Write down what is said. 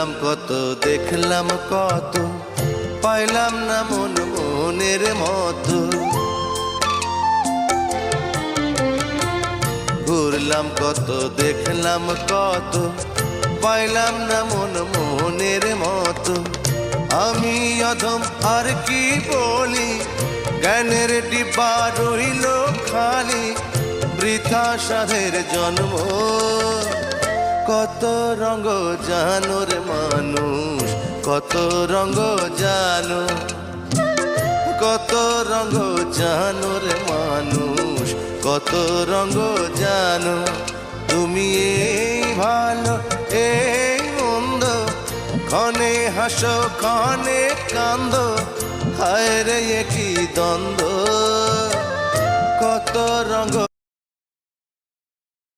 ঘুরলাম কত দেখলাম কত, পাইলাম না মন মনের মতো। ঘুরলাম কত দেখলাম কত, পাইলাম না মন মনের মতো। আমি অধম আর কি বলি, জ্ঞানের ডিব্বা রইল খালি, বৃথা সাধের জন্ম। কত রঙ জানো রে মানুষ, কত রঙ জানো, কত রঙ জানো রে মানুষ, কত রঙ জানো। তুমি এই ভালো এই মন্দ, ক্ষণে হাসো ক্ষণে কান্দো, হায় রে কি দ্বন্দ্ব। কত রঙ